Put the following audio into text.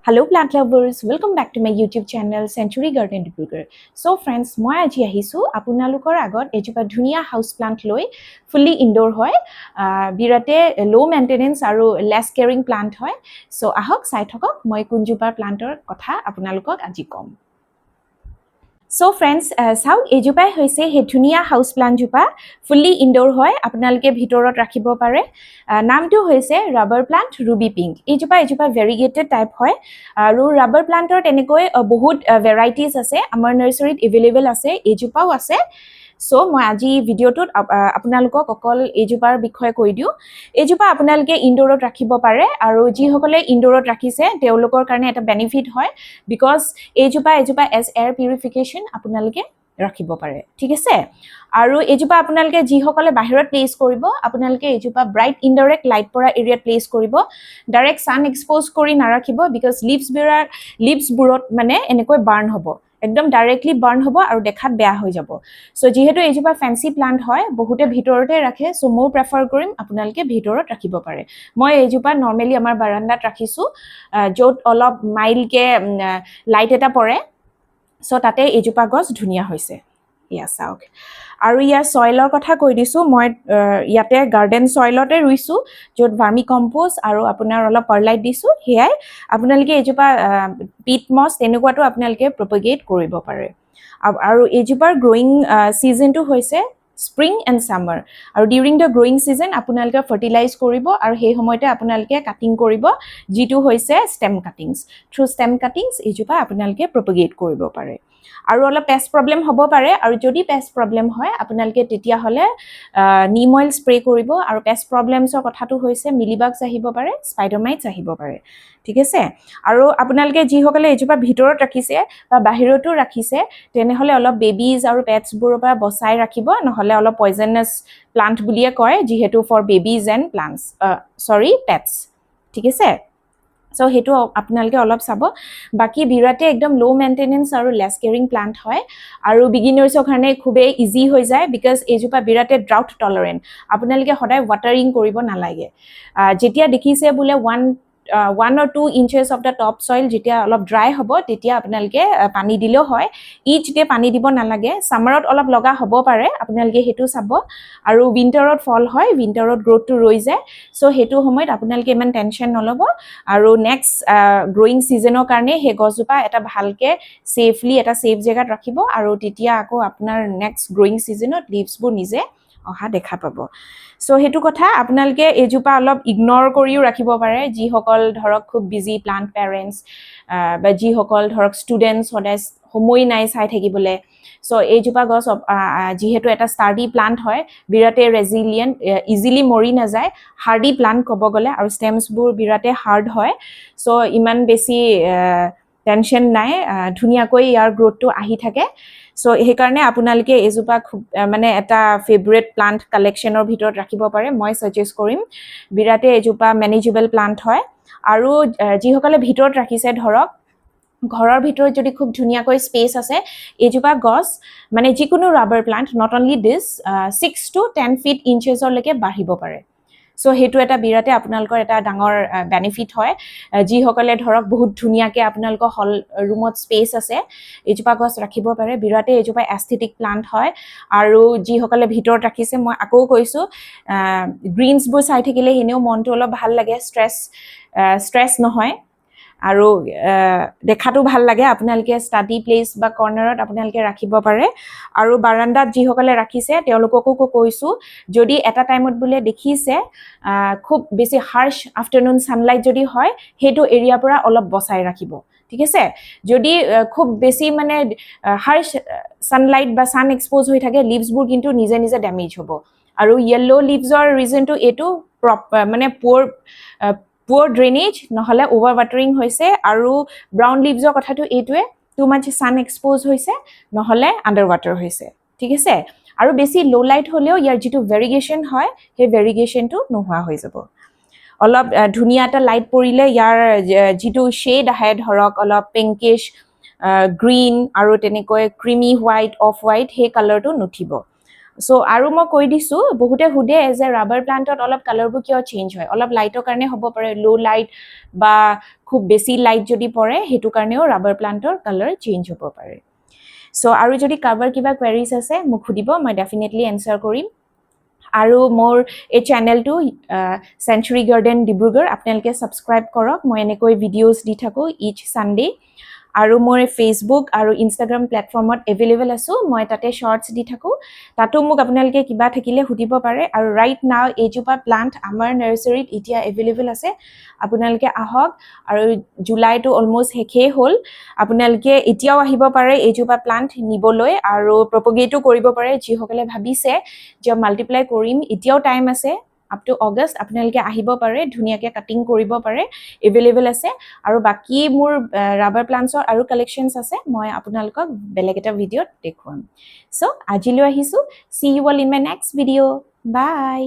Hello plant lovers, welcome back to my YouTube channel Century Garden Dibrugarh. So friends, moi aji ahisu apnalokor agot ejupa dhuniya house plant loi fully indoor hoy birate low maintenance aru less caring plant hoy. So ahok sai thokok moi kunjupar plantor kotha apnalokok aji kom. So friends, sao ejupai hoise he dhunia house plant jupa fully indoor hoy apnalke bhitorot rakhibo pare namtu hoise rubber plant ruby pink ejupa variegated type hoy aru rubber plantor tenekoi bahut varieties ase amar nursery available ase ejupao ase. So মই আজি ভিডিওটোত আপোনালোকক অকল এজুপাৰ বিষয়ে কৈ দিও এজুপা আপোনালোকে ইনডোৰত ৰাখিব পাৰে আৰু যি সকলে ইনডোৰত ৰাখিছে তেওঁলোকৰ কাৰণে এটা বেনিফিট হয় বিকজ এজুপা এজ এয়াৰ পিউৰিফিকেশন আপোনালোকে ৰাখিব পাৰে ঠিক আছে আৰু এজুপা আপোনালোকে যি সকলে বাহিৰত প্লেস কৰিব আপোনালোকে এজুপা ব্ৰাইট ইনডাইৰেক্ট লাইট পৰা এৰিয়াত প্লেস কৰিব ডাইৰেক্ট সান এক্সপোজ কৰি নাৰাখিব বিকজ লিভছ বুৰত মানে এনেকৈ বাৰ্ন হ'ব একদম ডাইৰেক্টলি বাৰ্ন হ'ব আৰু দেখাত বেয়া হৈ যাব সো যেহেতু এজুপা ফ্যান্সি প্লান্ট হয় বহুতে ভিতৰতে ৰাখে সো মই প্ৰেফাৰ কৰিম আপোনালোকে ভিতৰত ৰাখিব পাৰে মই এজুপা নৰমালি আমাৰ বাৰান্দাত ৰাখিছো যত অলপ মাইলকে লাইট এটা পৰে সো তাতে এজুপা গছ ধুনিয়া হৈছে ইয়া চাওক আৰু ইয়াৰ সয়েলৰ কথা কৈ দিছো মই ইয়াতে গাৰ্ডেন সয়েলতে ৰুইছো যত ভাৰ্মি কম্পোষ্ট আৰু আপোনাৰ অলপ পাৰলাইট দিছো হেয়াই আপোনালোকে এজুপা পিট মছ তেনেকুৱাটো আপোনালোকে প্ৰপগেট কৰিব পাৰে আৰু এজুপাৰ গ্ৰোইং সিজনটো হৈছে স্প্ৰিং এণ্ড সামাৰ আৰু ডিউৰিং দ্য গ্ৰোইং সিজন আপোনালোকে ফাৰ্টিলাইজ কৰিব আৰু সেই সময়তে আপোনালোকে কাটিং কৰিব যিটো হৈছে stem cuttings through stem cuttings এজুপা আপোনালোকে প্ৰপগেট কৰিব পাৰে আৰু অলপ পেষ্ট প্ৰবলেম হ'ব পাৰে আৰু যদি পেষ্ট প্ৰবলেম হয় আপোনালোকে তেতিয়া হলে নিম অইল স্প্ৰে কৰিব আৰু পেষ্ট প্ৰবলেমছৰ কথাটো হৈছে মিলিবাগছ আহিব পাৰে স্পাইডাৰমাইটছ আহিব পাৰে ঠিক আছে আৰু আপোনালোকে যি সকলে এজুপা ভিতৰত ৰাখিছে বা বাহিৰতো ৰাখিছে তেনেহলে অলপ বেবিজ আৰু পেটছ বোৰৰ পৰা বচাই ৰাখিব নহলে অলপ পয়জনাছ প্লান্ট বুলিয়ে কয় যিহেতু ফৰ বেবিজ এণ্ড প্লান্টছ পেটছ ঠিক আছে সো হেতু আপোনালোকে অলপ চাব বাকি বিৰাতে একদম লো মেইনটেনেন্স আৰু লেস কেয়াৰিং প্লান্ট হয় আৰু বিগিনাৰ্ছৰ কাৰণে খুবেই ইজি হৈ যায় বিকজ এজুপা বিৰাতে ড্ৰাউট টলাৰেন্ট আপোনালোকে সদায় ওয়াটাৰিং কৰিব নালাগে যেতিয়া দেখিছে বুলে 1 or 2 inches of the top soil যেতিয়া অলপ ড্ৰাই হ'ব তেতিয়া আপোনালোকে পানী দিলেও হয় ইচ ডে পানী দিব নালাগে সামাৰত অলপ লগা হ'ব পাৰে আপোনালোকে হেতু চাব আৰু উইন্টাৰত ফল হয় উইন্টাৰত গ্ৰোথটো ৰৈ যায় সো হেতু সময়ত আপোনালোকে ইমান টেনশন নলব আৰু নেক্সট গ্ৰোইং সিজনৰ কাৰণে হে গছজোপা এটা ভালকে সেফলি এটা সেফ জায়গাত ৰাখিব আৰু তেতিয়া আকৌ আপোনাৰ নেক্সট গ্ৰোইং সিজনত লিভছবোৰ নিজে অহা দেখা পাব সো হেতু কথা আপোনালোকে এজুপা অলপ ইগনোৰ কৰিও ৰাখিব পাৰে যি সকল ধৰক খুব বিজি প্লান্ট পেৰেন্টস বা যি সকল ধৰক ষ্টুডেন্টস সদায় সময় নাই চাই থাকিবলে সো এজুপা গছ যিহেতু এটা ষ্টাৰ্ডি প্লান্ট হয় বিৰাতে ৰেজিলিয়েন্ট ইজিলি মৰি না যায় হাৰ্ডি প্লান্ট কব গলে আৰু ষ্টেমছবোৰ বিৰাতে হাৰ্ড হয় সো ইমান বেছি টেনশন নাই ধুনিয়াকৈ ইয়াৰ গ্ৰোথটো আহি থাকে সো হে কাৰণে আপোনালোকে এজুপা মানে এটা ফেভাৰিট প্লান্ট কালেকশনৰ ভিতৰত ৰাখিব পাৰে মই সাজেষ্ট কৰিম বিৰাতে এজুপা মেনেজেবল প্লান্ট হয় আৰু যি সকলে ভিতৰত ৰাখিছে ধৰক ঘৰৰ ভিতৰত যদি খুব ধুনিয়াকৈ স্পেস আছে এজুপা গছ মানে যিকোনো rubber plant not only this 6 to 10 feet inches লৈকে বাঢ়িব পাৰে সো হেতু এটা বিৰাতে আপোনালোকৰ এটা ডাঙৰ বেনিফিট হয় যি সকলে ধৰক বহুত ধুনিয়াকে আপোনালোকৰ হল ৰুমত স্পেস আছে এজুপা গছ ৰাখিব পাৰে বিৰাতে এজুপা এস্থেটিক প্লান্ট হয় আৰু যি সকলে ভিতৰত ৰাখিছে মই আকৌ কৈছো গ্ৰীনছবোৰ চাই থাকিলে হেনেও মনটো অলপ ভাল লাগে ষ্ট্ৰেছ নহয় আৰু দেখাটো ভাল লাগে আপোনালোকে ষ্টাডি প্লেস বা কৰ্নাৰত আপোনালোকে ৰাখিব পাৰে আৰু বাৰান্দাত যি সকলে ৰাখিছে তেওঁলোককো কৈছো যদি এটা টাইমত বুলে দেখিছে খুব বেছি হাৰ্শ আফটাৰনুন সানলাইট যদি হয় হেতু এৰিয়া পৰা অলপ বচাই ৰাখিব ঠিক আছে যদি খুব বেছি মানে হাৰ্শ সানলাইট বা সান এক্সপোজ হৈ থাকে লিভছবোৰ কিন্তু নিজে নিজে ড্যামেজ হ'ব আৰু ইয়েলো লিভছৰ ৰিজনটো এটো মানে poor drainage নহলে ওভাৰ ওয়াটাৰিং হৈছে আৰু ব্ৰাউন লিভছৰ কথাটো এটোৱে টু মাচ সান এক্সপোজ হৈছে নহলে আন্ডাৰ ওয়াটাৰ হৈছে ঠিক আছে আৰু বেছি লো লাইট হলেও ইয়াৰ যেটো ভেৰিগেশন হয় হে ভেৰিগেশনটো নোহোৱা হৈ যাব অলপ ধুনিয়া এটা লাইট পৰিলে ইয়াৰ যেটো শেড আহে ধৰক অলপ পিংকিশ গ্ৰীন আৰু তেনেকৈ ক্ৰিমি হোৱাইট অফ হোৱাইট হে কালাৰটো নুঠিব সো আৰু মই কৈ দিছো বহুতে হুদে যে ৰাবাৰ প্লান্টত অলপ কালাৰবোৰ কিয় চেঞ্জ হয় অলপ লাইটৰ কাৰণে হ'ব পাৰে লো লাইট বা খুব বেছি লাইট যদি পৰে হেতু কাৰণেও ৰাবাৰ প্লান্টৰ কালাৰ চেঞ্জ হ'ব পাৰে সো আৰু যদি কাভাৰ কিবা কোৱেৰিজ আছে মোক খুদিব মই ডেফিনেটলি এনসাৰ কৰিম আৰু মোৰ এই চেনেলটো সেঞ্চুৰী গাৰ্ডেন ডিব্ৰুগড় আপোনালোকে সাবস্ক্ৰাইব কৰক মই এনেকৈ ভিডিঅ'জ দি থাকো ইচ সানডে আৰু মোৰ ফেসবুক আৰু ইনষ্টাগ্ৰাম প্লেটফৰ্মত এভেইলেবল আছো মই তাতে শৰ্টছ দি থাকো তাতো মোক আপোনালোকে কিবা থাকিলে সুধিব পাৰে আৰু ৰাইট নাও এজোপা প্লান্ট আমাৰ নাৰ্সাৰীত এতিয়া এভেইলেবল আছে আপোনালোকে আহক আৰু জুলাইটো অলমোষ্ট শেষেই হ'ল আপোনালোকে এতিয়াও আহিব পাৰে এজোপা প্লান্ট নিবলৈ আৰু প্ৰপগেটো কৰিব পাৰে যিসকলে ভাবিছে যে মাল্টিপ্লাই কৰিম এতিয়াও টাইম আছে আপ টু অগষ্ট আপোনালোকে আহিব পাৰে ধুনীয়াকৈ কাটিং কৰিব পাৰে এভেইলেবল আছে আৰু বাকি মোৰ ৰাবাৰ প্লান্টছৰ আৰু কালেকশ্যনছ আছে মই আপোনালোকক বেলেগ এটা ভিডিঅ'ত দেখুৱাম সো আজিলৈ আহিছো see you all in my next video' by